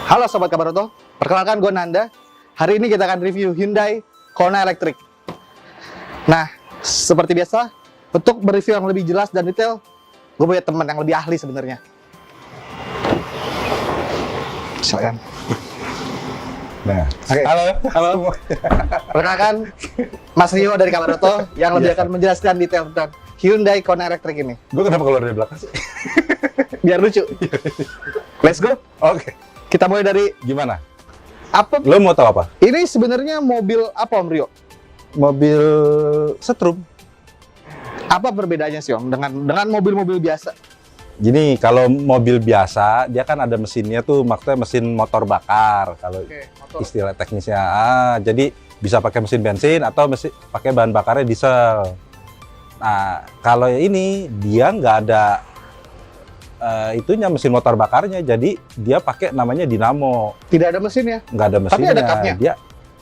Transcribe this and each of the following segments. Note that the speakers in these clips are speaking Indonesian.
Halo Sobat Kabaroto, perkenalkan gue Nanda. Hari ini kita akan review Hyundai Kona Electric. Nah, seperti biasa, untuk mereview yang lebih jelas dan detail, gue punya teman yang lebih ahli sebenarnya. Silakan. Nah, Oke. Halo. Perkenalkan Mas Rio dari Kabaroto yang lebih akan menjelaskan detail tentang Hyundai Kona Electric ini. gue kenapa keluar dari belakang sih? Biar lucu. Let's go. Oke, Kita mulai dari gimana? apa? Lo mau tahu apa? Ini sebenarnya mobil apa Om Rio? Mobil setrum. Apa perbedaannya sih Om dengan mobil-mobil biasa? Gini, kalau mobil biasa, dia kan ada mesinnya tuh, maksudnya mesin motor bakar. Kalau Motor. istilah teknisnya, jadi bisa pakai mesin bensin atau pakai bahan bakarnya diesel. Nah, kalau ini dia nggak ada itunya mesin motor bakarnya, jadi dia pakai namanya dinamo. Tidak ada mesinnya. Nggak ada mesinnya. Tapi ada cupnya? Dia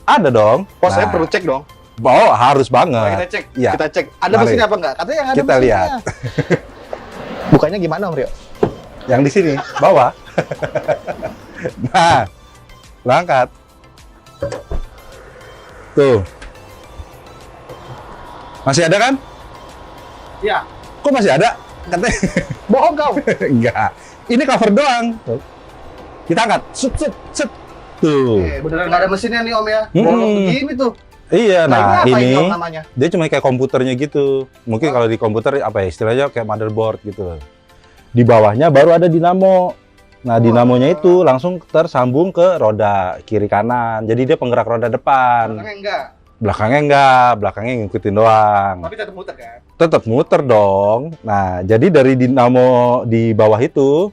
ada dong. Oh, saya perlu cek dong. Oh, harus Mari banget. kita cek. Iya. Kita cek. Ada Mari. mesinnya apa enggak? Katanya yang ada Kita mesinnya. lihat. Bukanya gimana Om Rio? Yang di sini, bawah. Nah, lo angkat. Tuh. Masih ada kan? Iya. Kok masih ada? Katanya. Bohong kau. Enggak. Ini cover doang. Tuh. Kita angkat. Set, set, set. Tuh. Beneran nggak ada mesinnya nih Om ya. Mm-mm. Bolong begini tuh. Iya, nah apa ini Om namanya? dia cuma kayak komputernya gitu. Mungkin kalau di komputer apa ya istilahnya kayak motherboard gitu. Di bawahnya baru ada dinamo. Nah, dinamonya itu langsung tersambung ke roda kiri kanan. Jadi dia penggerak roda depan. Belakangnya enggak. Belakangnya enggak, belakangnya ngikutin doang. Tapi tetap muter kan? Tetap muter dong. Nah, jadi dari dinamo di bawah itu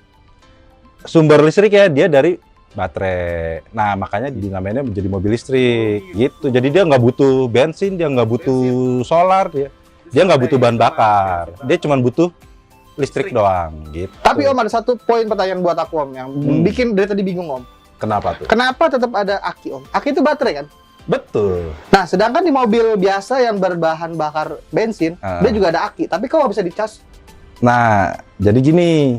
sumber listrik ya dia dari baterai. Nah, makanya dinamanya menjadi mobil listrik gitu. Jadi dia nggak butuh bensin, dia nggak butuh solar, dia nggak butuh bahan bakar. Dia cuma butuh listrik doang gitu. Tapi Om ada satu poin pertanyaan buat aku Om yang bikin dari tadi bingung Om. Kenapa tuh? Kenapa tetap ada aki Om? Aki itu baterai kan? Betul. Nah, sedangkan di mobil biasa yang berbahan bakar bensin, dia juga ada aki. Tapi kok nggak bisa dicas? Nah, jadi gini.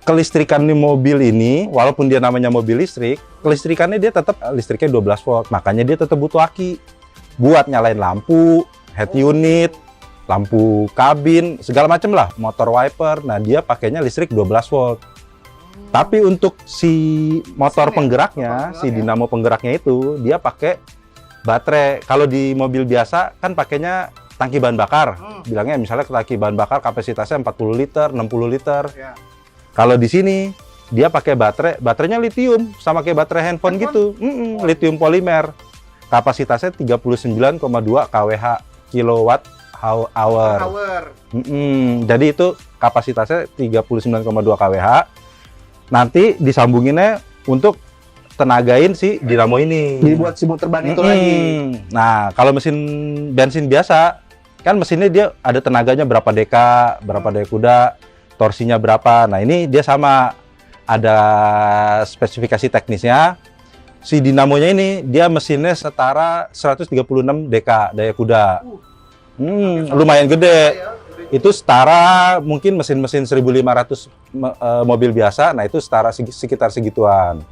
Kelistrikan di mobil ini, walaupun dia namanya mobil listrik, kelistrikannya dia tetap listriknya 12 volt. Makanya dia tetap butuh aki. Buat nyalain lampu, head unit, lampu kabin, segala macam lah, motor wiper. Nah, dia pakainya listrik 12 volt. Tapi untuk si motor penggeraknya, si dinamo penggeraknya itu, dia pakai baterai. Kalau di mobil biasa kan pakainya tangki bahan bakar. Bilangnya misalnya tangki bahan bakar kapasitasnya 40 liter, 60 liter. Ya. Kalau di sini dia pakai baterainya litium, sama kayak baterai handphone gitu. Litium polimer. Kapasitasnya 39,2 kWh kilowatt hour. Jadi itu kapasitasnya 39,2 kWh. Nanti disambunginnya untuk tenagain si dinamo ini. Jadi buat si muter ban itu lagi. Nah, kalau mesin bensin biasa, kan mesinnya dia ada tenaganya berapa deka, berapa daya kuda, torsinya berapa. Nah, ini dia sama ada spesifikasi teknisnya. Si dinamonya ini dia mesinnya setara 136 deka daya kuda. Lumayan gede. Itu setara mungkin mesin-mesin 1500 mobil biasa. Nah, itu setara sekitar segituan.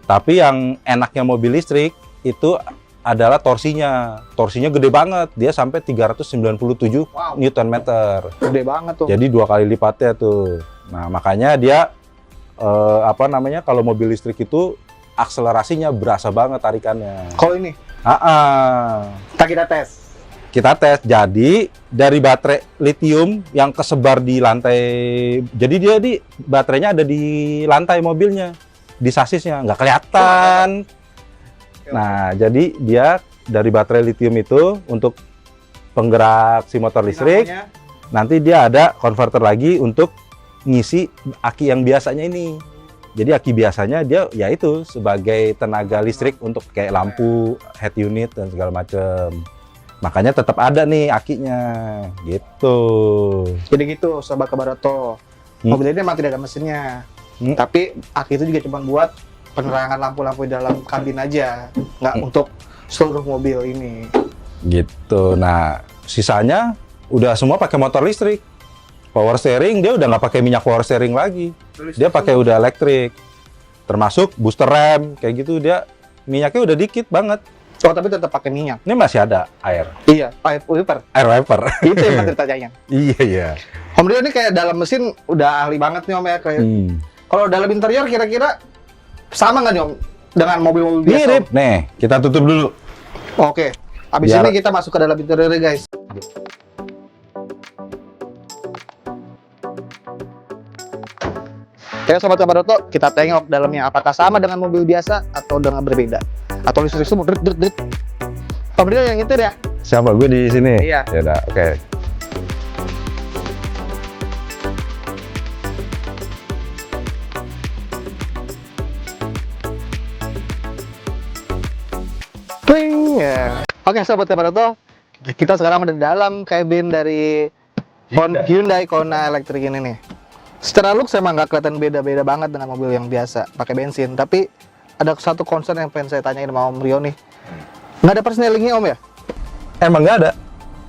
Tapi yang enaknya mobil listrik itu adalah torsinya. Torsinya gede banget. Dia sampai 397 Newton meter. Gede banget tuh. Jadi 2 kali lipatnya tuh. Nah, makanya dia kalau mobil listrik itu akselerasinya berasa banget tarikannya. Kalau ini, kita tes. Kita tes. Jadi dari baterai litium yang kesebar di lantai. Jadi dia baterainya ada di lantai mobilnya, di sasisnya nggak kelihatan. Nah, jadi dia dari baterai litium itu untuk penggerak si motor listrik. Nanti dia ada konverter lagi untuk ngisi aki yang biasanya ini. Jadi aki biasanya dia yaitu sebagai tenaga listrik untuk kayak lampu, head unit dan segala macam. Makanya tetap ada nih akinya, gitu. Jadi gitu, Sobat Kabaroto. Mobil ini memang tidak ada mesinnya. Tapi aki itu juga cuma buat penerangan lampu-lampu di dalam kabin aja, nggak untuk seluruh mobil ini. Gitu. Nah, sisanya udah semua pakai motor listrik. Power steering dia udah nggak pakai minyak power steering lagi. Dia pakai udah elektrik. termasuk booster rem kayak gitu, dia minyaknya udah dikit banget. Oh, tapi tetap pakai minyak. Ini masih ada air Iya, air wiper. wiper. Itu yang penting ditanyain. Iya. Om Rio ini kayak dalam mesin udah ahli banget nih Om ya. Kayak kalau dalam interior kira-kira sama nggak nih Om dengan mobil-mobil biasa? Mirip. Nih, kita tutup dulu. Oke. Abis Biar- ini kita masuk ke dalam interior guys. Oke Sobat Kabaroto, kita tengok dalamnya apakah sama dengan mobil biasa atau dengan berbeda. Atau listrik semua, drit. Om Rio yang nyetir ya? Siapa gue di sini? Iya. Ya udah, oke. Pling, ya. Oke Sobat Kabaroto, kita sekarang ada di dalam cabin dari Hyundai Kona Electric ini nih. Secara look emang nggak kelihatan beda-beda banget dengan mobil yang biasa pakai bensin, tapi ada satu concern yang pengen saya tanyain sama Om Rio nih. Nggak ada persnelingnya Om ya? Emang nggak ada.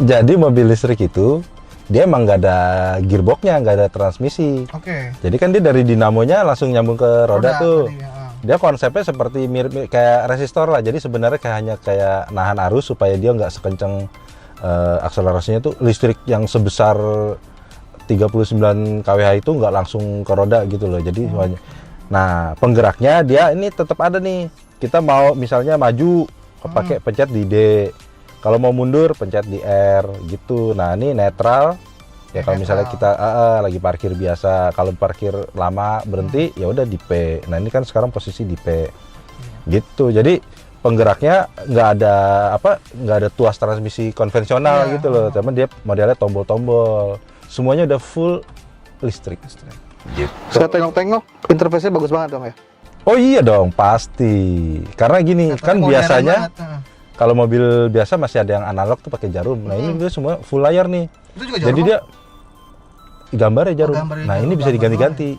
Jadi mobil listrik itu dia emang nggak ada gearboxnya, nggak ada transmisi. Oke. Jadi kan dia dari dinamonya langsung nyambung ke roda tuh. Dia konsepnya seperti mirip kayak resistor lah. Jadi sebenarnya kayak nahan arus supaya dia nggak sekencang akselerasinya tuh listrik yang sebesar 39 kWh itu nggak langsung ke roda gitu loh. Jadi nah penggeraknya dia ini tetap ada nih. Kita mau misalnya maju pakai pencet di D. Kalau mau mundur pencet di R gitu. Nah ini netral. Ya kalau misalnya kita lagi parkir biasa, kalau parkir lama berhenti ya udah di P. Nah ini kan sekarang posisi di P, gitu. Jadi penggeraknya nggak ada tuas transmisi konvensional gitu loh. Cuman dia modelnya tombol-tombol. Semuanya udah full listrik. Gitu. Saya tengok-tengok interface-nya bagus banget Om ya. Oh iya dong pasti. Karena gini kan biasanya kalau mobil biasa masih ada yang analog tuh pakai jarum. Nah ini dia semua full layar nih. Itu juga jarum. Jadi dia gambarnya jarum. gambarnya Nah, jarum, ini bisa diganti-ganti.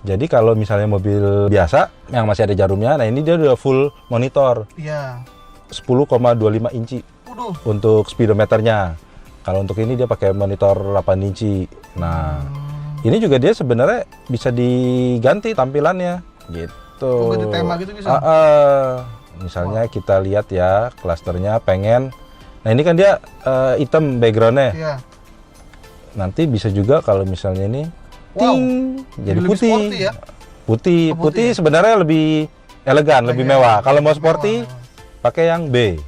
Jadi kalau misalnya mobil biasa yang masih ada jarumnya, nah ini dia udah full monitor. Iya. 10,25 inci Waduh. untuk speedometernya. Kalau untuk ini dia pakai monitor 8 inci. Nah, ini juga dia sebenarnya bisa diganti tampilannya gitu. Oh, ganti tema gitu bisa? Misalnya kita lihat ya, klasternya pengen. Nah, ini kan dia hitam backgroundnya. Iya. Nanti bisa juga kalau misalnya ini ting, jadi lebih putih. sporty ya? Putih Oh, putih ya? sebenarnya lebih elegan, lebih mewah. Kalau mau sporty pakai yang B.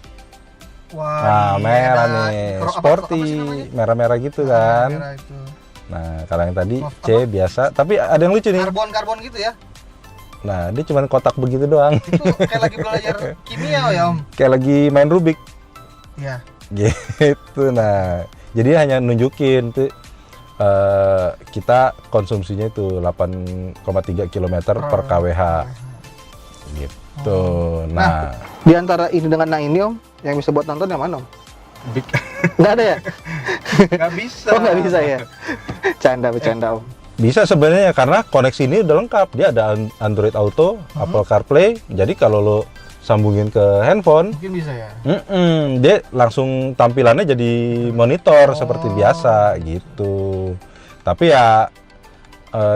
Wah, Nah, merah nih, sporty, merah-merah gitu kan. Merah itu. Nah, kalau yang tadi Apa? C biasa, tapi ada yang lucu nih. Karbon gitu ya? Nah, dia cuma kotak begitu doang. Itu kayak lagi belajar kimia ya Om? Kayak lagi main Rubik. Iya. Gitu. Nah, jadi hanya nunjukin tuh kita konsumsinya itu 8,3 km per kWh. Gitu. Nah, Di antara ini dengan ini Om, yang bisa buat nonton yang mana Om? Nggak ada ya? Nggak bisa. Oh nggak bisa ya? Bercanda Om. bisa sebenarnya karena koneksi ini udah lengkap. Dia ada Android Auto, Apple CarPlay. Jadi kalau lo sambungin ke handphone, Mungkin bisa ya? dia langsung tampilannya jadi monitor seperti biasa gitu. Tapi ya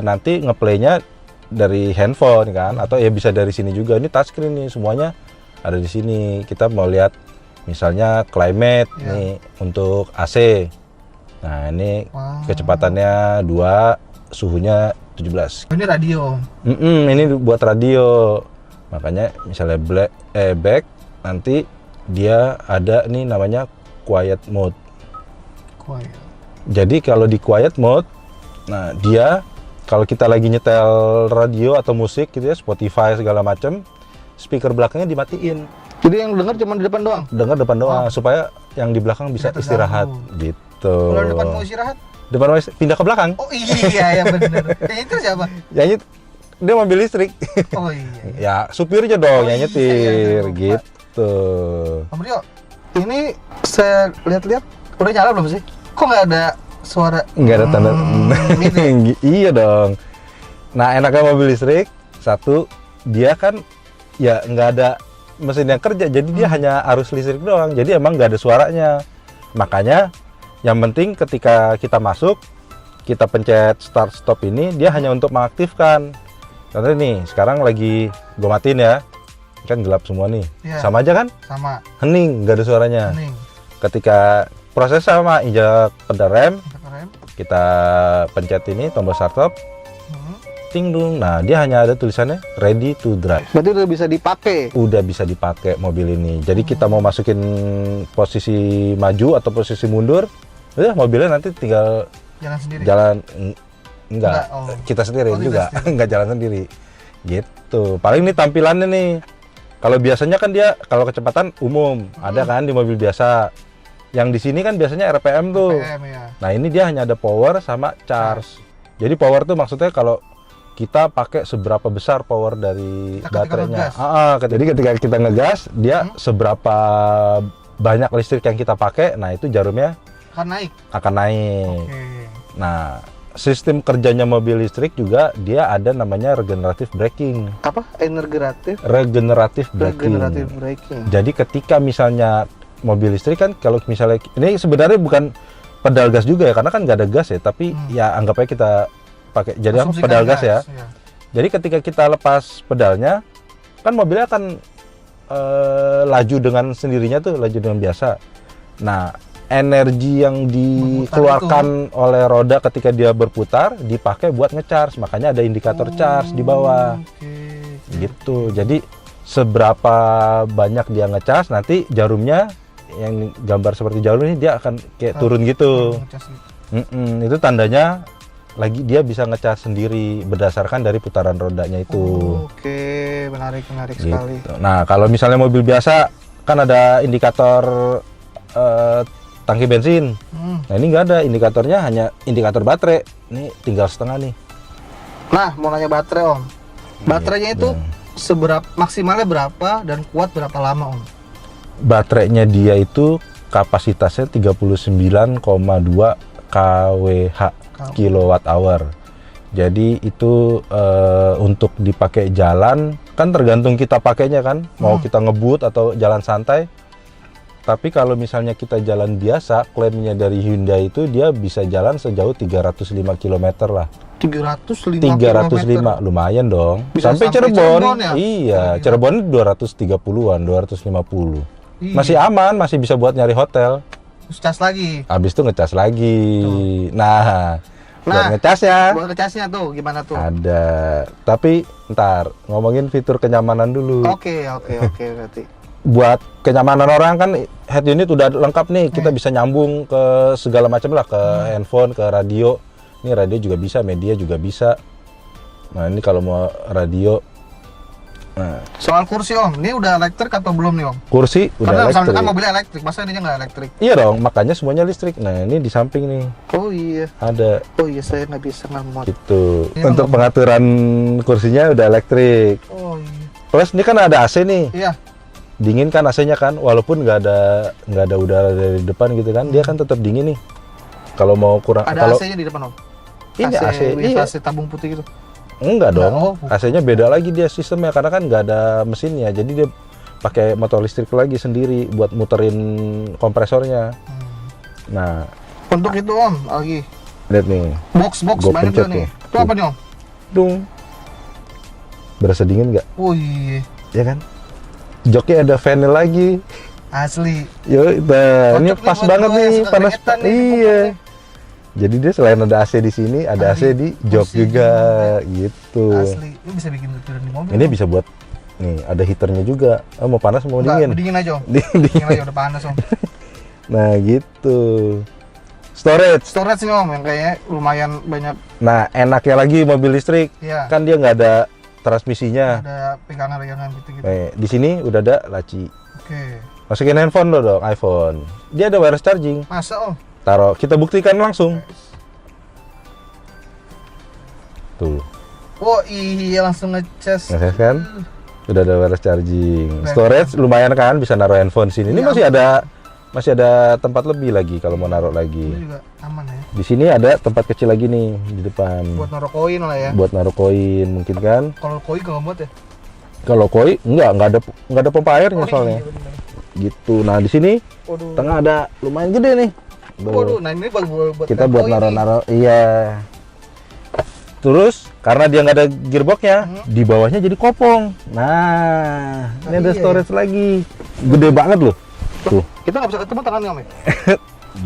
nanti ngeplaynya dari handphone kan, atau ya bisa dari sini juga. Ini touchscreen nih, semuanya ada di sini. Kita mau lihat misalnya climate nih untuk AC. Nah ini kecepatannya 2, suhunya 17. Ini radio. Ini buat radio. Makanya misalnya back nanti dia ada nih namanya quiet mode. Jadi kalau di quiet mode, nah dia kalau kita lagi nyetel radio atau musik gitu ya, Spotify segala macam, speaker belakangnya dimatiin. Jadi yang denger cuma di depan doang? Dengar depan doang supaya yang di belakang bisa istirahat gitu. Kalau depan mau istirahat? Depan mau pindah ke belakang. Oh iya ya benar. Yang itu siapa? Yang dia mobil listrik. Oh iya. Ya supirnya dong yang nyetir iya, gitu. Om Rio, ini saya lihat-lihat udah nyala belum sih? Kok nggak ada suara? Nggak ada tanda. Gitu. Iya dong. Nah enaknya mobil listrik satu, dia kan ya nggak ada mesin yang kerja, jadi dia hanya arus listrik doang. Jadi emang nggak ada suaranya. Makanya yang penting ketika kita masuk, kita pencet start stop ini, dia hanya untuk mengaktifkan. Contohnya nih, sekarang lagi gue matiin ya, kan gelap semua nih. Iya. Sama aja kan? Sama. Hening, nggak ada suaranya. Hening. Ketika proses sama, injak pedal rem, Rem. kita pencet ini tombol start stop, ting dung. Nah, dia hanya ada tulisannya ready to drive. Berarti udah bisa dipakai. Udah bisa dipakai mobil ini. Jadi kita mau masukin posisi maju atau posisi mundur, udah mobilnya nanti tinggal Jalan sendiri. jalan enggak, Oh. kita sendiri Oh, kita juga sendiri. enggak jalan sendiri gitu. Paling ini tampilannya nih, kalau biasanya kan dia kalau kecepatan umum ada kan di mobil biasa, yang di sini kan biasanya RPM tuh. PM ya. Nah ini dia hanya ada power sama charge. Jadi power tuh maksudnya kalau kita pakai seberapa besar power dari Ketika baterainya. ngegas. Jadi ketika kita ngegas dia seberapa banyak listrik yang kita pakai, nah itu jarumnya Kan naik. akan naik. Oke. Nah, sistem kerjanya mobil listrik juga dia ada namanya regenerative braking. Apa? Energeratif. Regenerative braking. Regenerative braking. Jadi ketika misalnya mobil listrik kan kalau misalnya ini sebenarnya bukan pedal gas juga ya karena kan nggak ada gas ya, tapi ya anggap aja kita pakai jadi apa Asumsikan pedal gas ya. Iya. Jadi ketika kita lepas pedalnya kan mobilnya akan laju dengan sendirinya tuh, laju dengan biasa. Nah, energi yang dikeluarkan oleh roda ketika dia berputar dipakai buat ngecharge, makanya ada indikator charge di bawah. Oke. Gitu. Jadi seberapa banyak dia ngecas nanti jarumnya yang gambar seperti jarum ini dia akan kayak turun gitu. Ngecas gitu. Itu tandanya lagi dia bisa ngecas sendiri berdasarkan dari putaran rodanya itu. Oke, menarik Gitu. sekali. Nah kalau misalnya mobil biasa kan ada indikator tangki bensin. Nah ini nggak ada indikatornya, hanya indikator baterai. Ini tinggal setengah nih. Nah, mau nanya baterai Om. Baterainya itu seberapa maksimalnya berapa dan kuat berapa lama Om? Baterainya dia itu kapasitasnya 39,2 kWh kilowatt hour. Jadi itu untuk dipakai jalan kan tergantung kita pakainya kan, mau kita ngebut atau jalan santai. Tapi kalau misalnya kita jalan biasa, klaimnya dari Hyundai itu dia bisa jalan sejauh 305 km lah. 305 305, lumayan dong. Bisa Sampai sampai Cirebon. Cirebon ya? Iya, Gila. Cirebon 230-an, 250. Iya. Masih aman, masih bisa buat nyari hotel. Terus cas lagi. Habis itu ngecas lagi. Nah, buat ngecas ya. Buat ngecasnya tuh gimana tuh? Ada. Tapi ntar ngomongin fitur kenyamanan dulu. Oke berarti. Buat kenyamanan orang kan head unit udah lengkap nih. Kita bisa nyambung ke segala macam lah, ke handphone, ke radio. Ini radio juga bisa, media juga bisa. Nah, ini kalau mau radio. Nah, Soal kursi Om, ini udah elektrik atau belum nih Om? kursi udah Karena misalnya elektrik. kan mobilnya elektrik, masa ini nggak elektrik? Iya dong, makanya semuanya listrik. Nah, ini di samping nih Oh iya, ada saya nggak bisa ngemot. gitu. Ini Untuk nomor- pengaturan kursinya udah elektrik. Oh iya. Plus ini kan ada AC nih. Iya. Dingin kan AC-nya kan, walaupun nggak ada udara dari depan gitu kan, dia kan tetap dingin nih. Kalau mau kurang, Ada kalau AC-nya di depan Om? ini AC, biasa iya. AC tabung putih gitu? Enggak dong, Oh, bukan. AC-nya beda lagi dia sistemnya karena kan nggak ada mesinnya, jadi dia pakai motor listrik lagi sendiri buat muterin kompresornya. Nah, Untuk itu Om, lagi lihat nih, box Gua banyak pencet juga nih. nih. Itu apa nih Om? dung, berasa dingin nggak? Oh iya, Ya kan? Joknya ada fan lagi. asli. Yo, nah, ini Cocok nih pas buat banget gua yang nih, suka panas. keringetan nih, Iya. dipukul Jadi dia selain ada AC di sini, ada AC di jok kursi juga, gitu. Asli, ini bisa bikin tiduran di mobil. Ini Om. bisa buat, nih ada heaternya juga. Oh, mau panas mau Enggak, dingin? dingin aja Om. Dingin. Dingin aja udah panas Om. Nah gitu. Storage. Storage nih Om, yang kayaknya lumayan banyak. Nah enaknya lagi mobil listrik, Iya. kan dia nggak ada transmisinya. Ada pegangan-pegangan gitu-gitu. Di sini udah ada laci. Oke. Masukin handphone lo dong, iPhone. Dia ada wireless charging. Masa Om? Taruh, kita buktikan langsung. Tuh, Oh iya, langsung ngecas. ngecas kan? Udah ada wireless charging. Keren. Storage lumayan kan, bisa naruh handphone sini. Ini Iya. masih ada tempat lebih lagi kalau mau naruh Ini lagi. juga aman ya. Di sini ada tempat kecil lagi nih di depan. Buat naruh koin lah ya. Buat naruh koin mungkin kan. Kalau koin gak buat ya? Kalau koi nggak ada pompa airnya Oh, soalnya. iya, bener. Gitu. Nah, di sini Waduh. tengah ada lumayan gede nih. Tuh. Waduh, nah ini buat Kita buat koin nih. naruh-naruh. Iya. Terus karena dia nggak ada gearboxnya, di bawahnya jadi kopong. Nah, ini ada iya, storage lagi, gede banget loh. Tuh, Kita nggak bisa ketemu tangannya Om ya?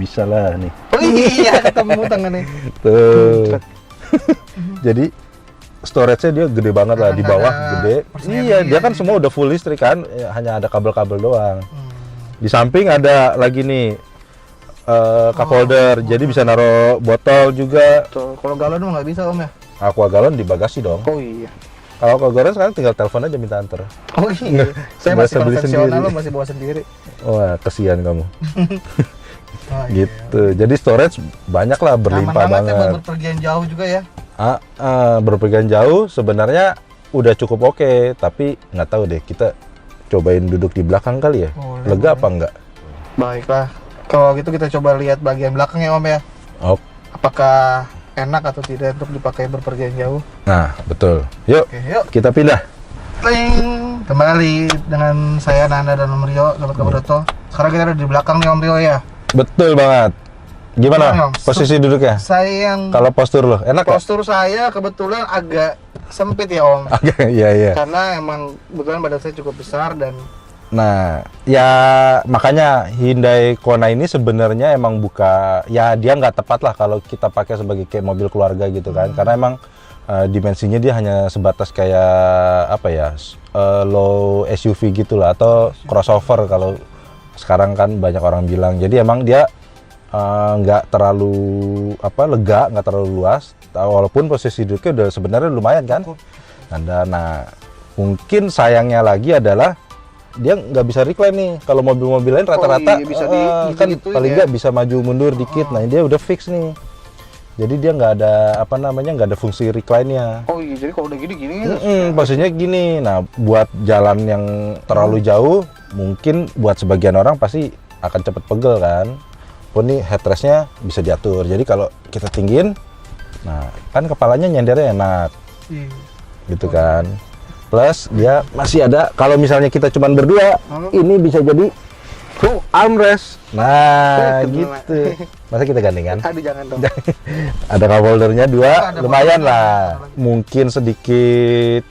bisa lah nih. Oh iya, ketemu tangannya. Tuh. Jadi storage-nya dia gede banget lah, di bawah gede. Iya, dia kan semua udah full listrik kan, ya, hanya ada kabel-kabel doang. Di samping ada lagi nih cup holder, jadi bisa naruh botol juga. Tuh, kalau galon mah nggak bisa Om ya? Aqua galon di bagasi dong. Oh iya. Kalau aqua galon sekarang tinggal telepon aja minta anter. Oh iya. Saya Nggak masih usah beli konvensional, sendiri. lo masih bawa sendiri. Wah, kesian kamu. Oh, iya. Gitu. Jadi storage banyak lah, berlimpah Aman-aman ya buat banget. berpergian jauh juga ya. Berpergian jauh sebenarnya udah cukup oke, tapi nggak tahu deh, kita cobain duduk di belakang kali ya. Boleh, Lega boleh. apa enggak? Baiklah. Kalau gitu kita coba lihat bagian belakang ya Om ya. Oh, Apakah enak atau tidak untuk dipakai berpergian jauh? nah betul. Yuk, Oke, yuk. kita pindah. Tling. Kembali dengan saya Nanda dan Om Rio, sahabat Kabaroto. Sekarang kita ada di belakang nih Om Rio ya. Betul banget. Gimana Gimana, Om? posisi duduknya? Saya yang Kalau postur lo enak nggak? postur saya kebetulan agak sempit ya Om. Iya iya. Karena emang kebetulan badan saya cukup besar dan Nah, ya makanya Hyundai Kona ini sebenarnya emang ya dia nggak tepat lah kalau kita pakai sebagai kayak mobil keluarga gitu kan, karena emang dimensinya dia hanya sebatas kayak apa ya, low SUV gitulah atau crossover kalau sekarang kan banyak orang bilang. Jadi emang dia nggak terlalu lega, nggak terlalu luas, walaupun posisi duduknya udah sebenarnya lumayan kan. Nah, mungkin sayangnya lagi adalah dia nggak bisa recline nih. Kalau mobil-mobil lain rata-rata iya, bisa kan gitu-gituin paling ya. nggak bisa maju mundur dikit. Nah, dia udah fix nih. Jadi dia nggak ada nggak ada fungsi recline-nya. oh iya, jadi kalau udah gini Posisinya gini. Nah, buat jalan yang terlalu jauh, mungkin buat sebagian orang pasti akan cepet pegel kan. Pun nih headrest-nya bisa diatur. Jadi kalau kita tinggiin, nah kan kepalanya nyendernya enak, iya. gitu kan. Plus dia masih ada, kalau misalnya kita cuman berdua, ini bisa jadi full armrest. Nah, Kena. gitu. Masa kita gandengan? Aduh jangan dong. Ada cup holdernya dua, Ada lumayan cup holder. lah. Mungkin sedikit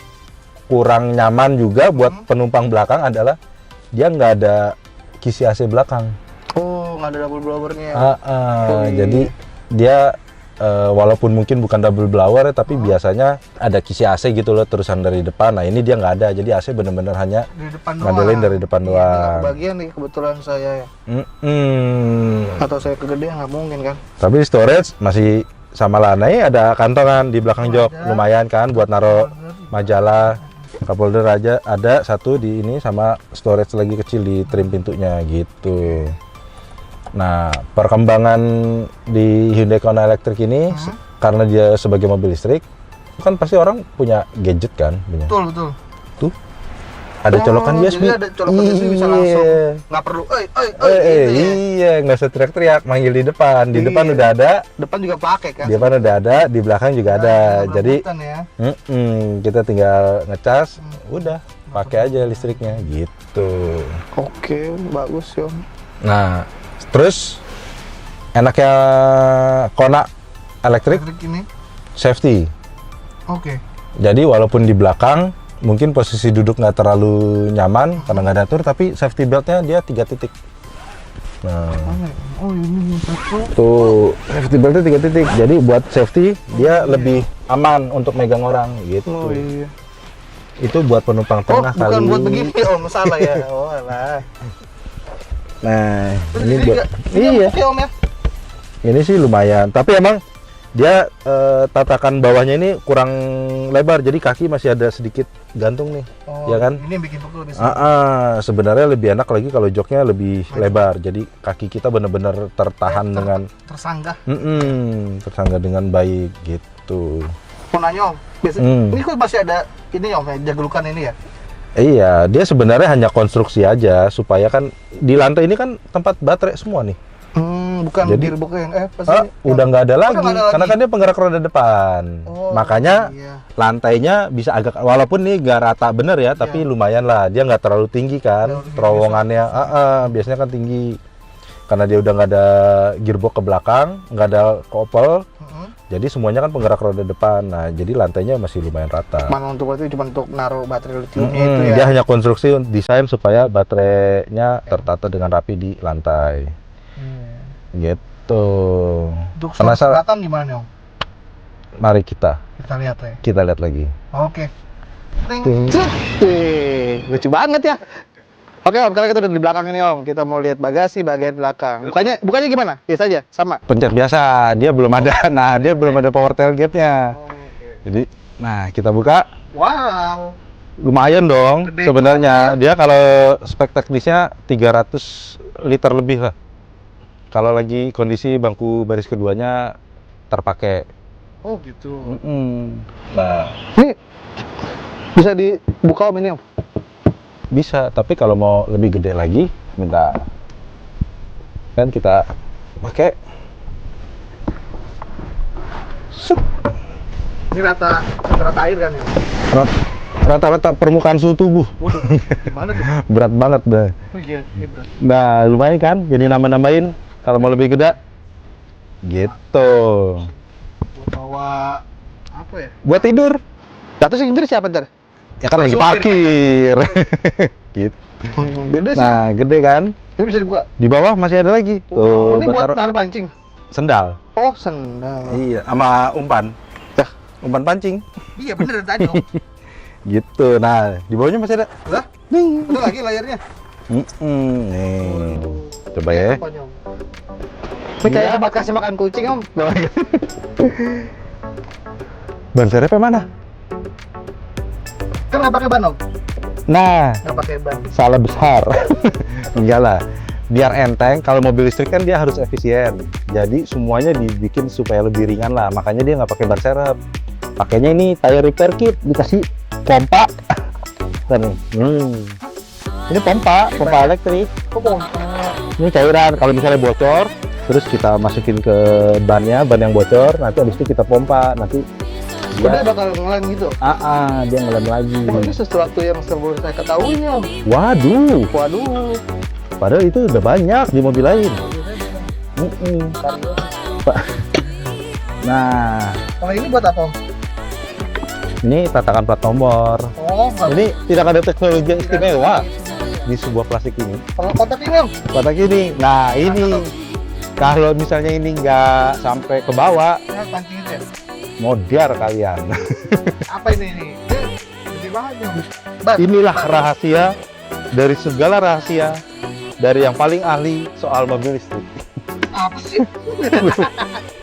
kurang nyaman juga buat penumpang belakang adalah dia nggak ada kisi AC belakang. Oh, nggak ada double blowernya. iya. Jadi dia walaupun mungkin bukan double blower ya, tapi biasanya ada kisi AC gitu loh terusan dari depan. Nah, ini dia nggak ada, jadi AC bener-bener hanya Dari depan ngandelin dari depan Iya, doang. bagian nih kebetulan saya ya. Mm-mm. Atau saya kegedean nggak mungkin kan. Tapi storage masih sama lah. Nah, ini ada kantongan di belakang jok, lumayan kan buat naruh majalah. Cup holder aja ada satu di ini, sama storage lagi kecil di trim pintunya gitu. Nah, perkembangan di Hyundai Kona Electric ini karena dia sebagai mobil listrik, kan pasti orang punya gadget kan, punya. Betul. Tuh. Ada colokan USB. Jadi ada colokan USB bisa langsung. Nggak perlu, gitu ya. Iya, nggak usah teriak-teriak, manggil di depan. Di depan Iya. udah ada, Depan juga pakai kan. di depan udah ada, di belakang juga ada. Jadi Rebutan ya. kita tinggal ngecas, udah pakai aja listriknya gitu. Oke, bagus ya. Nah, terus enaknya Kona Electric Elektrik ini. safety. Oke. Jadi walaupun di belakang mungkin posisi duduk nggak terlalu nyaman karena nggak ada atur, tapi safety beltnya dia 3 titik. Nah, Mana ya? Oh, ini satu. tuh safety beltnya 3 titik. Jadi buat safety dia lebih aman untuk megang orang gitu. Oh iya. Itu buat penumpang Oh, tengah bukan kali. buat begini Om, salah ya. Oh, alah. Nah, ini Jadi buat ini iya. oke Om ya. Ini sih lumayan, tapi emang dia tatakan bawahnya ini kurang lebar, jadi kaki masih ada sedikit gantung nih, Oh, ya kan? Ini yang bikin pukul lebih Sebenarnya lebih enak lagi kalau joknya lebih lebar, jadi kaki kita benar-benar tertahan dengan tersanggah. tersanggah dengan baik gitu. Mau nanya Om, ini kok masih ada ini Om, ya, jaglukan ini ya? Iya, dia sebenarnya hanya konstruksi aja supaya kan di lantai ini kan tempat baterai semua nih. Bukan Jadi- gearbox yang apa sih? Udah nggak ada lagi, nggak ada karena lagi. kan dia penggerak roda depan. Oh, Makanya iya. lantainya bisa agak, walaupun nih nggak rata bener ya, tapi lumayan lah. Dia nggak terlalu tinggi kan, Terlalu tinggi, terowongannya. Biasanya kan tinggi, karena dia udah nggak ada gearbox ke belakang, nggak ada kopel. Jadi semuanya kan penggerak roda depan. Nah, jadi lantainya masih lumayan rata. Mana untuk itu cuma untuk naruh baterai litiumnya itu ya. Dia hanya konstruksi desain supaya baterainya tertata dengan rapi di lantai. Gitu. Untuk Penasaran? selatan gimana, Om? Mari kita Lihat ya. lihat lagi. Oke. Lucu banget ya. Oke Om, sekarang kita udah di belakang ini Om. Kita mau lihat bagasi bagian belakang. Bukannya gimana? Biasa aja, sama. Pencet biasa, dia belum ada. Nah, dia belum ada power tailgate-nya. Jadi, nah kita buka. Wow. Lumayan dong Gede sebenarnya. Dia kalau spek teknisnya 300 liter lebih lah. Kalau lagi kondisi bangku baris keduanya terpakai. Oh gitu. Nah, Ini bisa dibuka Om ini Om? bisa, tapi kalau mau lebih gede lagi, minta kan kita pakai. Set. Ini rata air kan ya? Rata-rata permukaan suhu tubuh. Waduh, gimana tuh? Berat banget dah. Oh iya, berat. Nah, lumayan kan? Jadi nambah-nambahin kalau mau lebih gede. Gitu. Buat bawa apa ya? Buat tidur. Jatuh sendiri siapa ntar? Ya kan lagi Supir. parkir. Gitu. Gede sih. Nah, gede kan? Ini bisa dibuka. Di bawah masih ada lagi. Tuh, Ini buat taruh naruh pancing. sendal. Oh, sendal. Iya, sama umpan. Dah. Umpan pancing. Iya bener tadi Om. Gitu. Nah, di bawahnya masih ada. Lah, Nih. ada lagi layarnya. Nih. Coba ya. Apanya, Om? Ini kayak tempat kasih makan kucing Om. Ban serepnya mana? Kan nggak pakai ban Om? Nah, Nggak pakai ban. salah besar. Enggak lah. Biar enteng, kalau mobil listrik kan dia harus efisien. Jadi semuanya dibikin supaya lebih ringan lah. Makanya dia nggak pakai ban serep. Pakainya ini tire repair kit, dikasih pompa. Kan nih. Ini pompa elektrik. Oh, pompa. Ini cairan. Kalau misalnya bocor, terus kita masukin ke bannya, ban yang bocor. Nanti habis itu kita pompa. Nanti Udah bakal ngelem gitu. dia ngelem lagi. Oh, ini sesuatu yang sebelum saya ketahui Om. Waduh, Waduh. padahal itu udah banyak di mobil lain. Nah, Kalau ini buat apa Om? ini tatakan plat nomor. Oh, Ini tidak ada teknologi yang istimewa di sebuah plastik ini. kalau kotak ini Om. Kotak ini. Nah, ini kalau misalnya ini nggak sampai ke bawah, Nah, pancing itu ya. modar kalian. Apa ini? Gede banget Om. Ban. Inilah rahasia dari segala rahasia dari yang paling ahli soal mobil listrik. Apa sih?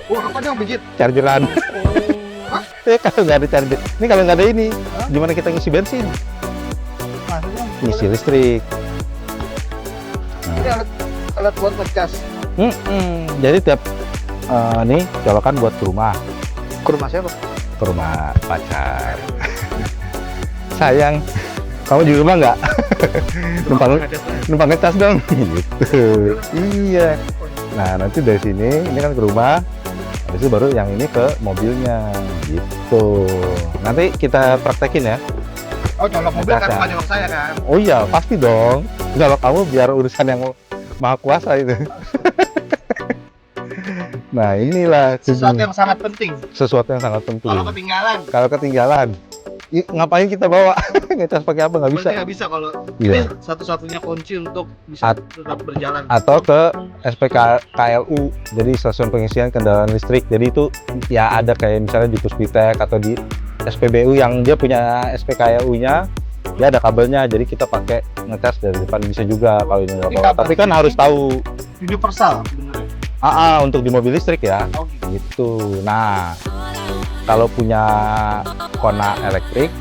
Wah, apa dong pijit? Chargeran. Hah? Kalau nggak ada charger, ini kalau nggak ada ini, gimana kita ngisi bensin? Maksudnya? Ngisi listrik. Ini alat buat ngecas. Jadi tiap nih colokan buat ke rumah Ke rumah siapa? pacar. Sayang, kamu di rumah nggak? numpang ngecas dong. Gitu. Iya. Nah, nanti dari sini ini kan ke rumah. Habis itu baru yang ini ke mobilnya. Gitu. Nanti kita praktekin ya. Oh, colok mobil kan Ngecas. bukan colok saya kan? Oh iya, pasti dong. Kalau kamu biar urusan yang maha kuasa itu. Nah, inilah Sesuatu yang sangat penting. sesuatu yang sangat penting. Kalau ketinggalan, Kalau ketinggalan, ngapain kita bawa? Ngecas pakai apa? Nggak bisa. berarti nggak bisa kalau Iya. ini satu-satunya kunci untuk bisa tetap berjalan. Atau ke SPK KLU, jadi stasiun pengisian kendaraan listrik. Jadi itu ya ada kayak misalnya di Puspitek atau di SPBU yang dia punya SPKLU-nya, dia ada kabelnya. Jadi kita pakai ngecas dari depan bisa juga kalau ini nggak Ini bawa. kabel Tapi kan ini harus tahu. Universal sebenarnya. Untuk di mobil listrik ya. Oh, gitu. Gitu. Nah, kalau punya Kona elektrik,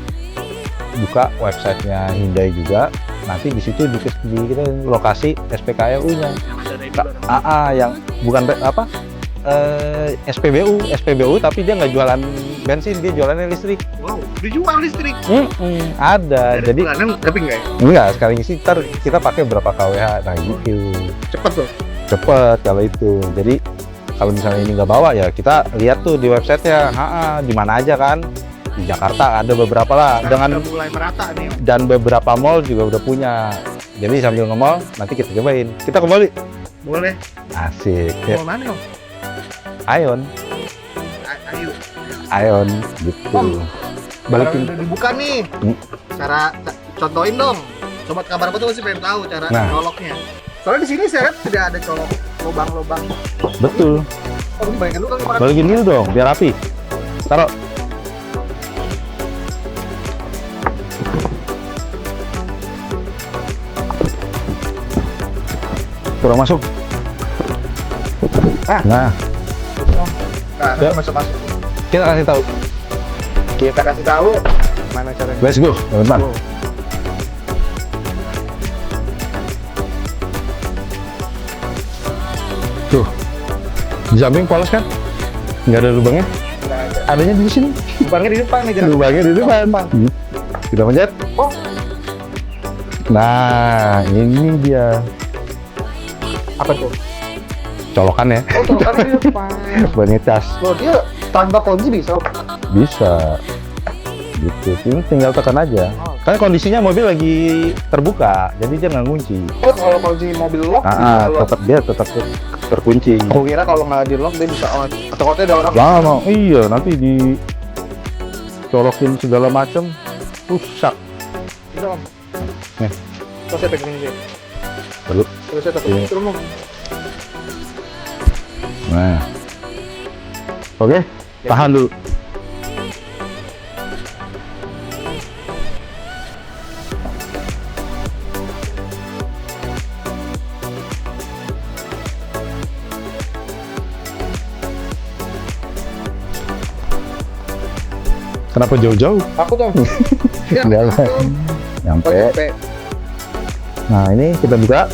buka websitenya Hyundai juga. Nanti di situ di kita lokasi SPKLU-nya. Yang ada regular. Yang bukan SPBU tapi dia nggak jualan bensin, dia jualannya listrik. Wow, dijual listrik. Ada. Jadi bulanan tapi enggak ya? enggak, sekali ngisi ntar kita pakai berapa kWh. Nah gitu. Cepet tuh. Cepet kalau itu. Jadi kalau misalnya ini nggak bawa ya kita lihat tuh di websitenya. Di mana aja kan? Di Jakarta ada beberapa lah. Udah mulai merata nih Om. Dan beberapa mall juga udah punya. Jadi sambil nge-mall nanti kita cobain. Kita ke mall yuk. Boleh. Asik. Ya. Mau mana Om? Ion. Ayo. Ion gitu. Om, Balikin. udah dibuka nih. Hmm. Contohin dong. Sobat kabar apa tuh masih pengen tahu cara Nah. coloknya. Soalnya di sini saya lihat tidak ada colok lubang-lubang. Betul. Oh, ini balikin dulu kali makan. Balikin dulu dong, biar rapi. Taruh. Kurang masuk. Ah. Nah, Nah, Ya. masuk-masuk. kita kasih tahu. Kita kasih tahu mana caranya. Let's go, teman-teman. Go. Tuh, di samping polos kan? Nggak ada lubangnya? Nggak ada. Adanya di sini. Lubangnya di depan nih, jangan. Lubangnya di depan. Kita pencet. Oh, Nah, ini dia apa tuh? colokannya. Oh, colokannya di depan. Buat ngecas. Loh, dia tanpa kunci bisa. Bisa. Gitu. Ini tinggal tekan aja. Oh. Kan kondisinya mobil lagi terbuka, jadi dia nggak ngunci. Oh, kalau kunci mobil lock, Tetap dia tetap terkunci. aku kira kalau nggak di lock dia bisa on. Atau kalau ada orang. Lama, iya nanti dicolokin segala macam, rusak. Gitu, Om. Nih. Terus saya pegang ini. Lalu, Terus saya Ini. terus Om. nah, oke, tahan dulu. Kenapa jauh-jauh? Aku tuh. Ya, Udah lah. aku. Oh, Nyampe. nyampe. Nah, ini kita buka.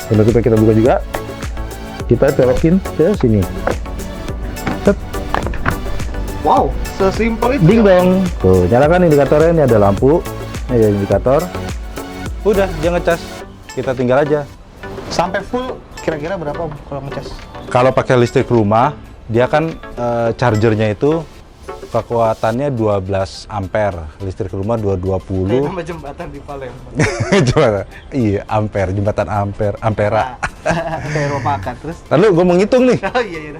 Kalau kita buka juga, kita colokin ke sini. Set, Wow, sesimpel itu. ding dong. Tuh, nyalakan indikatornya. Ini ada lampu. Ini ada indikator. Udah, dia ngecas. Kita tinggal aja. Sampai full kira-kira berapa Om kalau ngecas? Kalau pakai listrik rumah, dia kan chargernya itu kekuatannya 12 ampere. Listrik rumah 220. Nama jembatan di Palembang. Coba, iya, ampere, jembatan ampere, ampera. Kayak rumah makan terus. Lalu gue menghitung nih. Oh iya iya.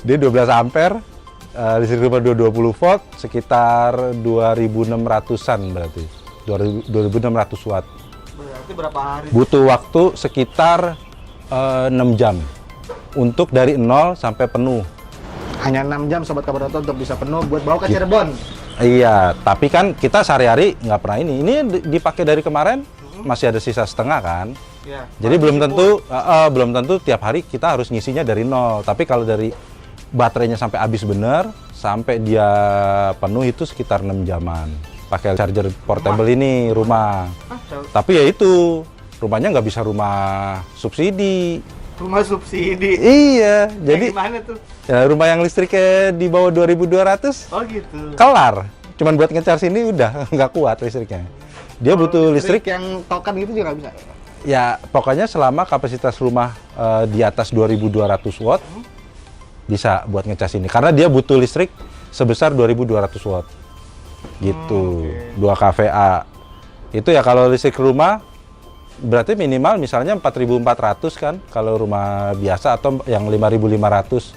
Dia 12 ampere, listrik rumah 220 volt, sekitar 2.600-an berarti. 2.600 watt. Berarti berapa hari? Butuh waktu sekitar 6 jam untuk dari 0 sampai penuh. Hanya 6 jam Sobat Kabar Oto untuk bisa penuh buat bawa ke Cirebon. Iya, tapi kan kita sehari-hari nggak pernah ini. Ini dipakai dari kemarin, masih ada sisa setengah kan. Ya. Jadi belum tentu tiap hari kita harus ngisinya dari 0. Tapi kalau dari baterainya sampai habis bener, sampai dia penuh itu sekitar 6 jaman. Pakai charger portable ini rumah. Tapi ya itu, rumahnya nggak bisa rumah subsidi. Rumah subsidi. Iya, jadi Gimana tuh? ya, rumah yang listriknya di bawah 2.200 Oh gitu. kelar. Cuman buat ngecas ini udah nggak kuat listriknya. Dia butuh listrik yang token gitu juga nggak bisa. ya pokoknya selama kapasitas rumah di atas 2.200 watt bisa buat ngecas ini. Karena dia butuh listrik sebesar 2.200 watt. Gitu. 2 kVA. Itu ya kalau listrik rumah berarti minimal misalnya 4.400 kan kalau rumah biasa, atau yang 5.500.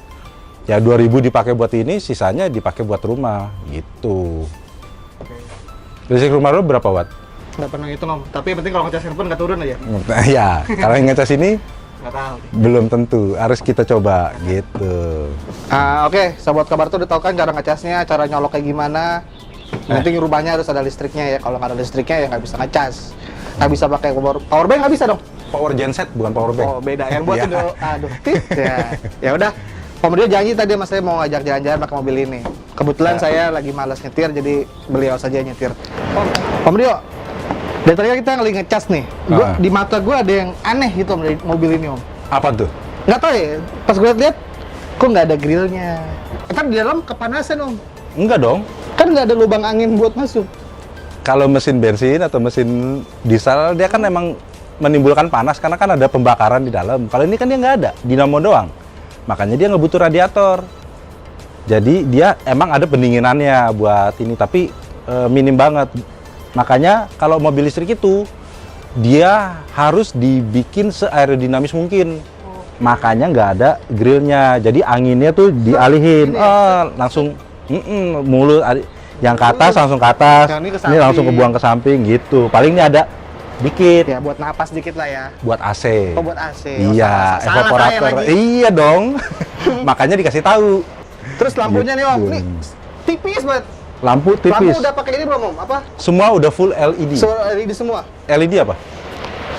Ya 2.000 dipakai buat ini, sisanya dipakai buat rumah gitu. Listrik rumah lu berapa watt? Nggak pernah ngitung Om. Tapi yang penting kalau ngecas handphone nggak turun aja. Ya, kalau yang ngecas ini Nggak tahu. belum tentu, harus kita coba gitu. Oke, Sobat Kabar tuh udah tahu kan cara ngecasnya, cara nyolok kayak gimana. Yang penting rumahnya harus ada listriknya ya. Kalau nggak ada listriknya ya nggak bisa ngecas. Nggak bisa pakai power bank, nggak bisa dong. Power genset bukan power bank. Oh beda, yang buat Iya. itu aduh tit ya. Ya udah, Om Rio janji tadi sama saya mau ngajak jalan-jalan pakai mobil ini. Kebetulan Ya. saya lagi malas nyetir, jadi beliau saja yang nyetir. Om Rio, dari tadi kita lagi ngecas nih. Di mata gue ada yang aneh gitu Om dari mobil ini Om. Apa tuh? Nggak tahu ya, pas gue lihat kok nggak ada grillnya. Kan di dalam kepanasan Om. Enggak dong. Kan nggak ada lubang angin buat masuk. Kalau mesin bensin atau mesin diesel, dia kan emang menimbulkan panas karena kan ada pembakaran di dalam. Kalau ini kan dia nggak ada, dinamo doang. Makanya dia nggak butuh radiator. Jadi dia emang ada pendinginannya buat ini, tapi minim banget. Makanya kalau mobil listrik itu dia harus dibikin se-aerodinamis mungkin. Makanya nggak ada grillnya, jadi anginnya tuh dialihin, langsung mulut yang ke atas langsung ke atas, Yang ini ke ini langsung samping. kebuang ke samping gitu. Paling ini ada dikit Ya buat napas dikit lah ya. buat AC. Oh buat AC. Iya, Salah saya evaporator. lagi. Iya dong. Makanya dikasih tahu. Terus lampunya nih om, Gitu. nih tipis banget. Lampu Lampu tipis. udah pakai ini belum om? Apa? Semua udah full LED. Suara LED semua. LED apa?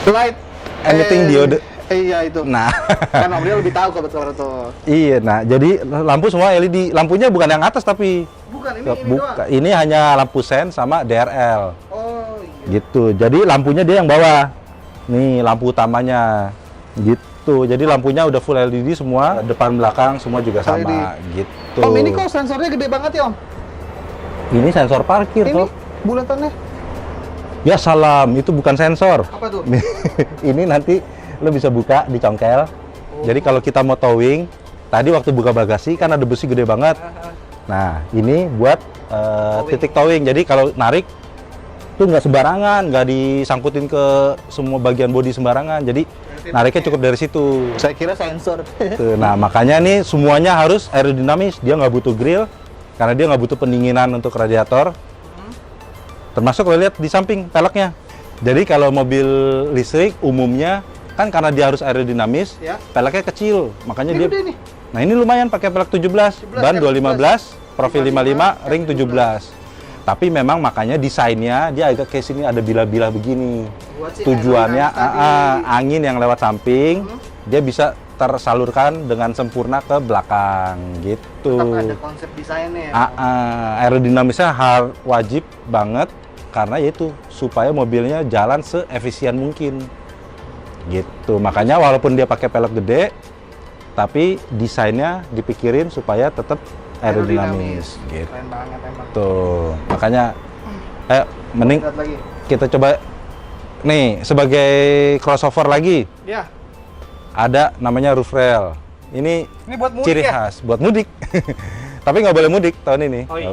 Light. Anything diode. Iya itu. Nah, Kan om dia lebih tahu kebetulan tuh. iya. Nah, jadi lampu semua LED. Lampunya bukan yang atas tapi Bukan ini buka. Ini hanya lampu sen sama DRL. Oh iya. Gitu. Jadi lampunya dia yang bawah. Nih lampu utamanya. Gitu. Jadi lampunya udah full LED semua, depan belakang semua juga sama. LED. Gitu. Om ini kok sensornya gede banget ya om? Ini sensor parkir Ini toh. bulatannya Ya salam, itu bukan sensor. apa tuh? Ini nanti lo bisa buka di congkel. Jadi kalau kita mau towing, tadi waktu buka bagasi kan ada besi gede banget. Nah, ini buat titik towing. Jadi kalau narik tuh nggak sembarangan, nggak disangkutin ke semua bagian bodi sembarangan. Jadi nariknya cukup dari situ. Saya kira sensor. Tuh, nah, makanya nih semuanya harus aerodinamis. Dia nggak butuh grill karena dia nggak butuh pendinginan untuk radiator. Termasuk lo lihat di samping peleknya. Jadi kalau mobil listrik umumnya kan karena dia harus aerodinamis, Ya. peleknya kecil. Makanya Ini dia gede nih. Nah, ini lumayan pakai pelek 17, ban 215, profil 55, ring 17. Tapi memang makanya desainnya dia agak kayak sini ada bilah-bilah begini. Buat si Tujuannya aerodinamis tadi. angin yang lewat samping dia bisa tersalurkan dengan sempurna ke belakang gitu. Tetap ada konsep desainnya ya. Aerodinamisnya wajib banget karena yaitu supaya mobilnya jalan seefisien mungkin. Gitu. Makanya walaupun dia pakai pelek gede tapi desainnya dipikirin supaya tetap aerodinamis gitu. Keren banget emang. Tuh, makanya mending Lihat lagi. kita coba nih sebagai crossover lagi Ya. ada namanya roof rail. Ini buat mudik ciri ya? khas buat mudik. Tapi nggak boleh mudik tahun ini. Oh, iya.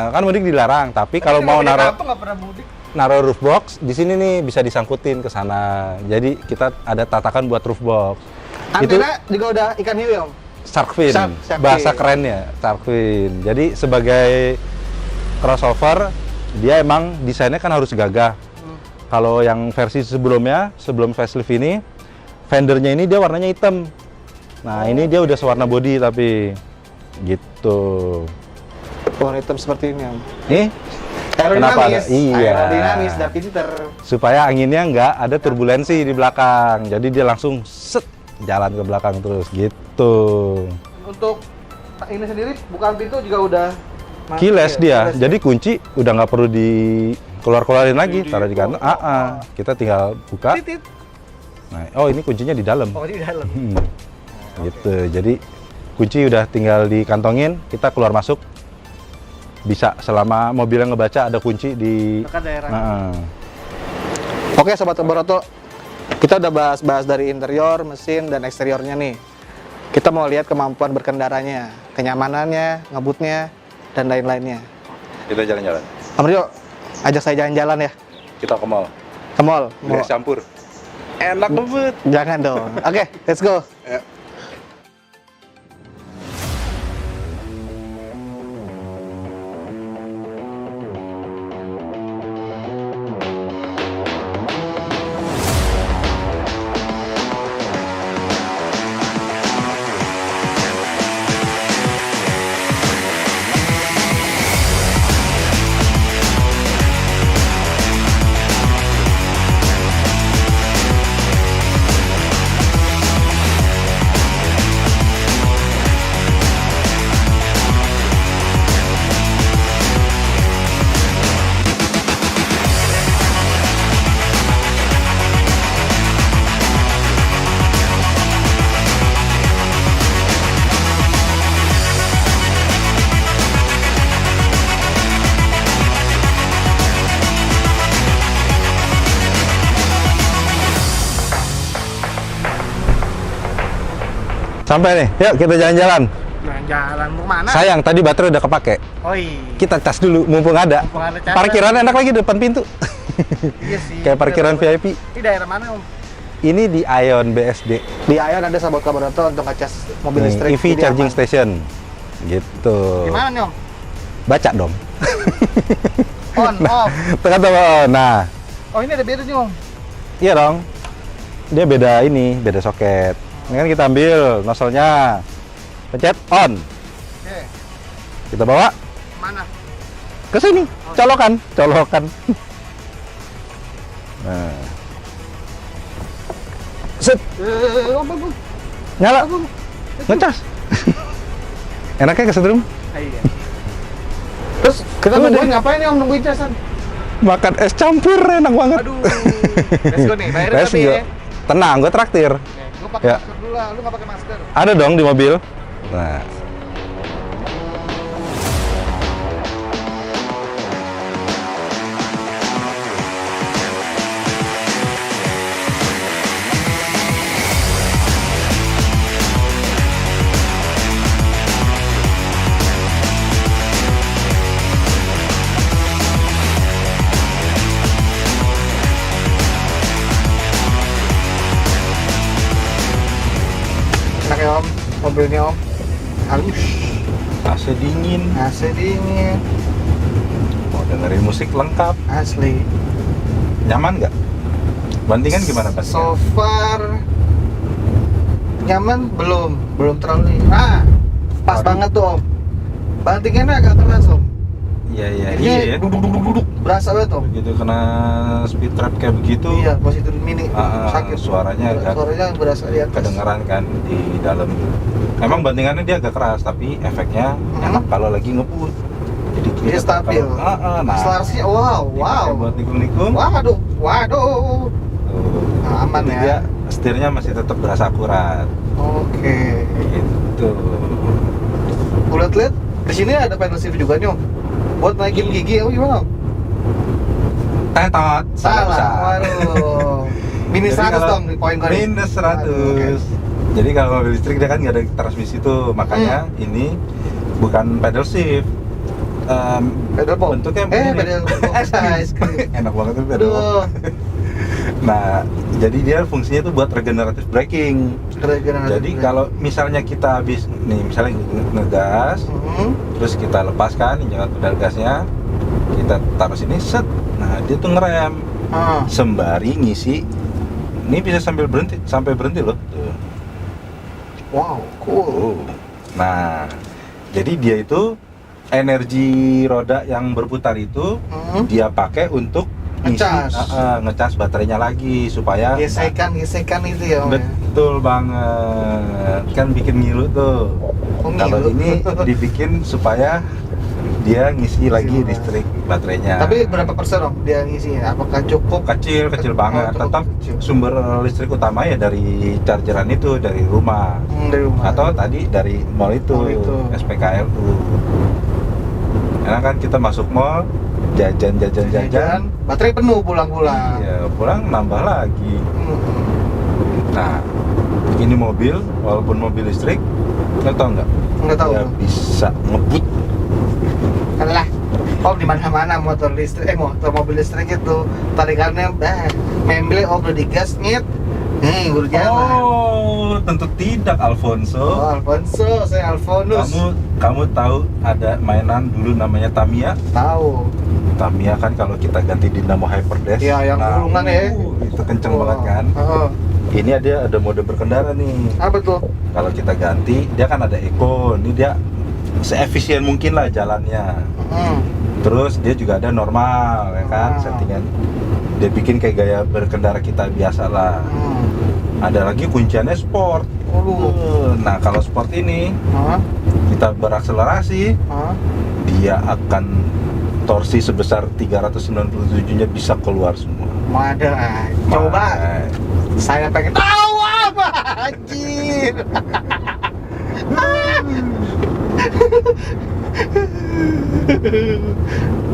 Kan mudik dilarang. Tapi kalau mau naruh nggak pernah mudik. roof box di sini nih bisa disangkutin ke sana. Jadi kita ada tatakan buat roof box. Itu Antena juga udah ikan hiu ya om? shark fin, Shark bahasa fin. kerennya shark fin. Jadi sebagai crossover dia emang desainnya kan harus gagah. Kalau yang versi sebelumnya, sebelum facelift ini, fendernya ini dia warnanya hitam. Nah ini dia udah sewarna body tapi gitu. Warna hitam seperti ini om. Nih kenapa ada? Aerodinamis. Iya. Aerodinamis dan pinter. Supaya anginnya nggak ada turbulensi di belakang. Jadi dia langsung set jalan ke belakang terus gitu. Untuk ini sendiri bukan pintu juga udah Keyless dia. Keyless. Jadi kunci udah nggak perlu dikeluarin lagi, taruh di kantong. Kita tinggal buka. Titit. Nah, oh ini kuncinya di dalam. Oh di dalam. Gitu. Jadi kunci udah tinggal dikantongin, kita keluar masuk bisa selama mobilnya ngebaca ada kunci di. Dekat daerah. Oke sobat Boruto, kita udah bahas dari interior, mesin dan eksteriornya nih. Kita mau lihat kemampuan berkendaranya, kenyamanannya, ngebutnya dan lain-lainnya. Kita jalan-jalan. Om Rio, ajak saya jalan-jalan ya Kita ke mall. ke mall. Beli es campur. Enak banget. Jangan dong. Oke, let's go. Sampai nih, yuk kita jalan-jalan. Jalan mau mana? Sayang, tadi baterai udah kepake. Oh iya. Kita cas dulu, mumpung ada. Mumpung ada cas. Parkiran enak lagi depan pintu. Iya sih. Kayak parkiran VIP. Ini daerah mana, Om? Ini di Ion BSD. Di Ion ada sabot laboratorium untuk ngecas mobil listrik. EV Jadi charging aman. station. Gitu. Gimana nih, Om? Baca dong. On, off. Tekan tombol on. Nah, Oh, ini ada beda nih, Om. iya dong. Dia beda ini, beda soket. Ini kan kita ambil nozzle-nya. Pencet on. Oke. Kita bawa Mana? ke sini. Colokan. Nah. Set, Om. nyala. Ngecas. Enaknya kesetrum. Iya. Terus kita Udah. nungguin ngapain nih, Om, nungguin casan? Makan es campur enak banget. Aduh. Let's go nih, bayarin Let's tapi go. ya. Tenang, gue traktir. Gue pakai Ya. masker dulu lah, lu nggak pakai masker. Ada dong di mobil. Nah. Enak ya, Om, mobilnya, Om. Halus, AC dingin. AC dingin, Mau dengerin musik lengkap. asli. Nyaman nggak? Bandingan gimana Pak? So far nyaman belum terlalu nih. Pas Waduh. banget tuh, Om. Bantingannya agak keras, Om. Iya Ini ya. duduk berasa banget, Om. Begitu kena speed trap kayak begitu, Iya, positif mini sakit. suaranya agak Suaranya berasa di atas. kedengeran kan di dalam. Emang bandingannya dia agak keras, tapi efeknya enak kalau lagi ngebut. Jadi Dia kelihatan stabil. kalau- nah, Akselerasinya wow. dipakai buat nikung-nikung. Waduh. Tuh. Nah, aman Jadi ya. dia setirnya masih tetap berasa akurat. Oke. Gitu. Lihat di sini ada pedal shift juga nih, Om. Buat naikin gigi, Om, gimana, Om? Tetot. Salah. Waduh. Minus Jadi 100 kalau dong di poin kali. Minus 100. Aduh, oke. Jadi kalau mobil listrik dia kan nggak ada transmisi tuh, makanya ini bukan pedal shift. Pedal pop. Bentuknya pedal pop. Ice cream. Enak banget tuh pedal pop. Aduh. Nah, jadi dia fungsinya tuh buat regeneratif braking. Jadi kalau misalnya kita habis nih, misalnya ngegas, terus kita lepaskan injakan pedal gasnya, kita taruh sini, set. Nah, dia tuh ngerem sembari ngisi. Ini bisa sampai berhenti loh. Tuh. Wow, cool. Nah, jadi dia itu energi roda yang berputar itu dia pakai untuk Ngecas. ngecas baterainya lagi supaya Gesekan itu ya, Om. betul banget, kan bikin ngilu tuh. Oh, Kalau ngilu. ini dibikin supaya dia ngisi lagi Ngisi. listrik baterainya. Tapi berapa persen, Om, dia ngisinya? Apakah cukup? kecil banget. cukup Tetap kecil. sumber listrik utama ya dari chargeran itu dari rumah. Dari rumah. Atau tadi dari mall itu, Mall itu. SPKLU. Karena kan kita masuk mall, jajan, baterai penuh pulang-pulang. ya pulang nambah lagi. Hmm. Nah, ini mobil, walaupun mobil listrik, lo tau nggak? Nggak tahu. Dia bisa ngebut. Alah, Om, di mana-mana motor mobil listrik itu tarikannya membeli, Om, udah digas nyet. Baru jalan. Oh, tentu tidak, Alfonso. Oh, Alfonso, saya Alfonus. Kamu tahu ada mainan dulu namanya Tamiya? Tahu. Tamiya kan kalau kita ganti dinamo Hyperdash. Iya, yang gulungan ya. Itu kenceng banget kan. Oh. Ini ada mode berkendara nih. Apa tuh? Kalau kita ganti, dia kan ada eco. Ini dia seefisien mungkin lah jalannya. Terus dia juga ada normal, ya kan, settingan. Dia bikin kayak gaya berkendara kita biasa lah. Ada lagi kunciannya sport. Nah, kalau sport ini kita berakselerasi, dia akan torsi sebesar 397-nya bisa keluar semua. Ada. Coba. Saya pengen tahu apa, anjir.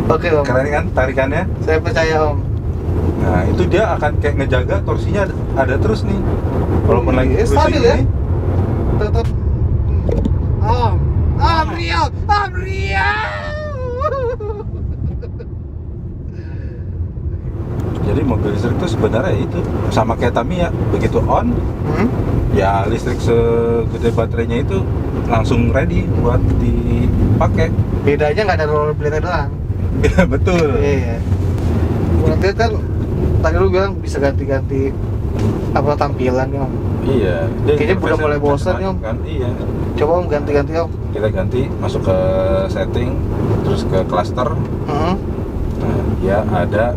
Oke, Om. Keren kan tarikannya? Saya percaya, Om. Nah, itu dia akan kayak ngejaga torsinya ada terus nih. Walaupun lagi Stabil cruising ya? ini, Tetap. Om. sebenarnya itu sama kayak Tamiya, begitu on, ya listrik segede baterainya itu langsung ready buat dipakai. Bedanya nggak ada roller blade doang. Ya betul. Iya. Berarti kan tadi lu bilang bisa ganti-ganti apa tampilan ya. Iya. Kayaknya udah mulai bosan ya. Kan? Iya. Coba Om ganti-ganti Om. Kita ganti, masuk ke setting, terus ke cluster. Nah, dia ada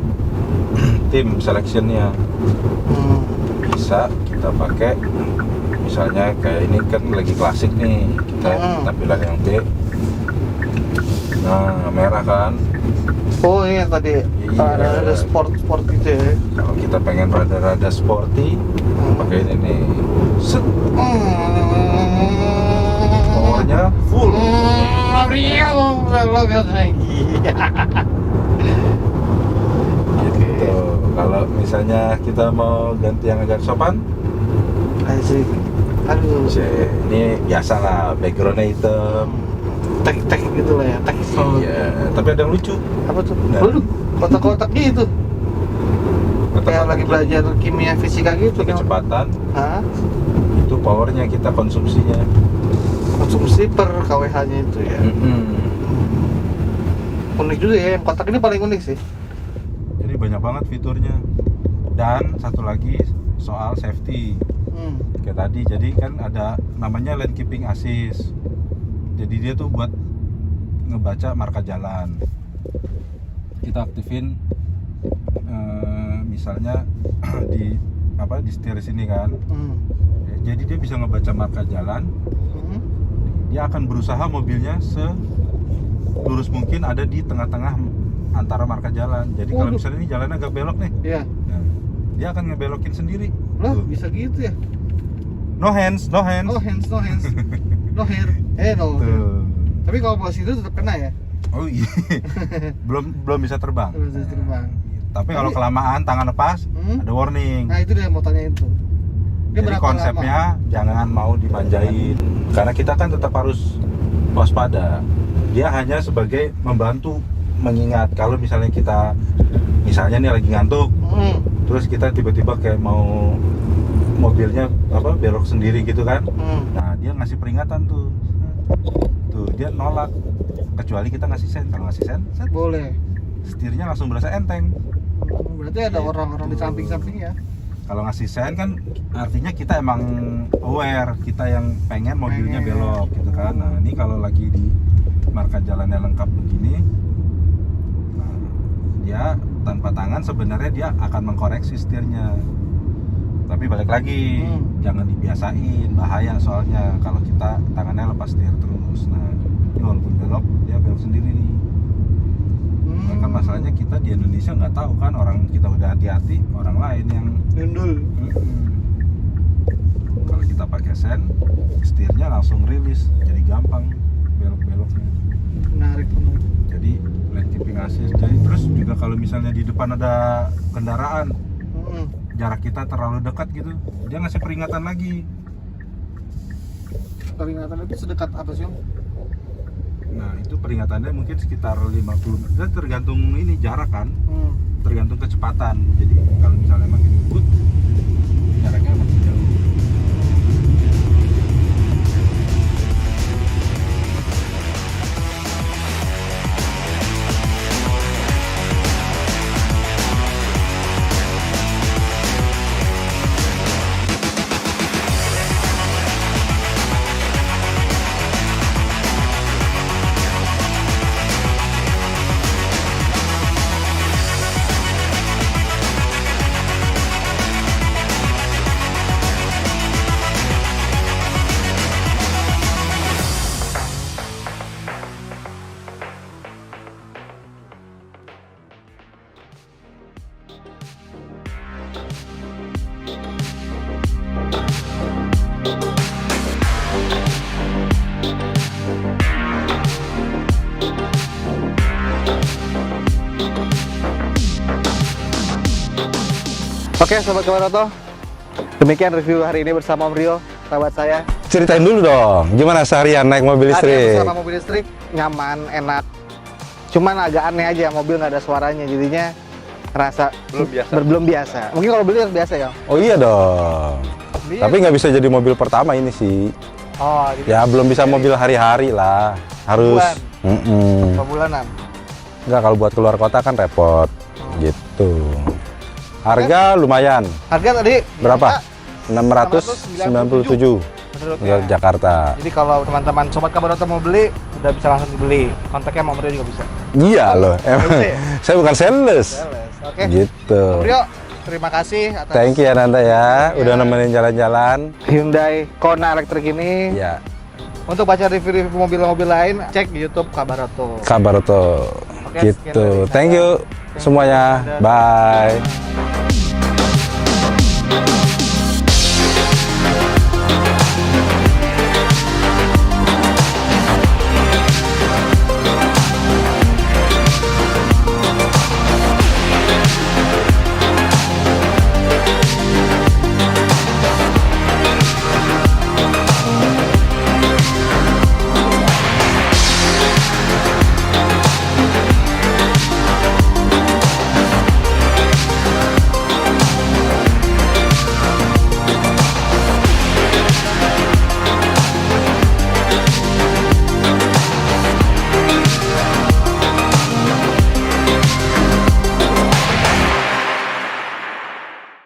tim selectionnya. Bisa kita pakai, misalnya kayak ini kan lagi klasik nih, kita tampilan yang B. Nah, merah kan. Oh ini yang tadi Iya. ada sport gitu ya. Kalau kita pengen rada-rada sporty, pakai ini nih. Set, powernya full. Gitu. Kalau misalnya kita mau ganti yang agak sopan, Asik. Aduh. ini biasa lah, backgroundnya hitam. Tek gitu lah ya, tek. Iya, tapi ada yang lucu. Apa tuh? Nah. Waduh, kotak-kotak gitu. Kayak lagi belajar kimia fisika gitu kan. Kecepatan, Hah? itu powernya kita konsumsinya. Konsumsi per kWh-nya itu ya. Unik juga ya, yang kotak ini paling unik sih. Jadi banyak banget fiturnya. Dan satu lagi soal safety. Kayak tadi, jadi kan ada namanya lane keeping assist. Jadi dia tuh buat ngebaca marka jalan. Kita aktifin misalnya di setir sini kan. Jadi dia bisa ngebaca marka jalan. Dia akan berusaha mobilnya selurus mungkin ada di tengah-tengah antara marka jalan. Jadi kalau misalnya ini jalannya agak belok nih, Iya. nah, dia akan ngebelokin sendiri. Loh, Tuh. bisa gitu ya? No hands. No hands. No hair. No. Tuh. Tapi kalau bawa situ tetap kena ya? Oh iya. belum bisa terbang. Belum bisa terbang. Tapi kalau kelamaan tangan lepas, ada warning. Nah itu dia mau tanya itu. Dia Jadi berapa konsepnya jangan mau dimanjain. Karena kita kan tetap harus waspada. Dia hanya sebagai membantu mengingat kalau misalnya kita nih lagi ngantuk, terus kita tiba-tiba kayak mau mobilnya belok sendiri gitu kan. Nah, dia ngasih peringatan tuh. Tuh, dia nolak. Kecuali kita ngasih sen. Kalau ngasih sen, set, boleh. setirnya langsung berasa enteng. Berarti ada orang-orang di samping-samping ya? Kalau ngasih sen kan artinya kita emang aware, kita yang pengen mobilnya belok gitu kan. Nah, ini kalau lagi di marka jalannya lengkap begini, nah, dia tanpa tangan sebenarnya dia akan mengkoreksi setirnya. Tapi balik lagi, jangan dibiasain, bahaya soalnya kalau kita tangannya lepas setir terus. Nah, ini walaupun belok, dia belok sendiri nih. Nah, kan masalahnya kita di Indonesia nggak tahu kan, orang kita udah hati-hati, orang lain yang Nyundul. Kalau kita pakai sen, setirnya langsung rilis, jadi gampang belok-beloknya. Menarik. Jadi lane keeping assist. Jadi terus juga kalau misalnya di depan ada kendaraan, jarak kita terlalu dekat gitu, dia ngasih peringatan lagi. Peringatan itu sedekat apa sih Om? Nah itu peringatannya mungkin sekitar 50, dan tergantung ini jarak kan, tergantung kecepatan. Jadi kalau misalnya makin ngebut, jaraknya makin jauh. Oke Sobat Kawanoto, demikian review hari ini bersama Om Rio, sahabat saya. Ceritain dulu dong, gimana seharian naik mobil Hari listrik? bersama mobil listrik, nyaman, enak. Cuman agak aneh aja, mobil nggak ada suaranya, jadinya rasa Belum biasa. belum biasa. Mungkin kalau beli harus biasa ya. Oh iya dong. Beli Tapi nggak bisa jadi mobil pertama ini sih. oh, Ya belum bisa mobil hari-hari lah. Harus. Bulan. Mm-mm. 2 bulanan. Nggak, kalau buat keluar kota kan repot. Gitu. Harga lumayan. Harga tadi Berapa? 697 menurutnya. untuk Jakarta. Jadi kalau teman-teman sobat Kabaroto mau beli, udah bisa langsung dibeli. Kontaknya Om Rio juga bisa. Iya loh. Emang. Bisa ya? Saya bukan sales. Oke. Gitu. Om Rio, terima kasih atas Thank you ya Nanda ya, udah nemenin jalan-jalan. Hyundai Kona elektrik ini. Ya, Untuk baca review-review mobil-mobil lain, cek di YouTube Kabaroto. Kabaroto. Oke, sekian Gitu. dari Thank saya. you semuanya. Dadah. Bye.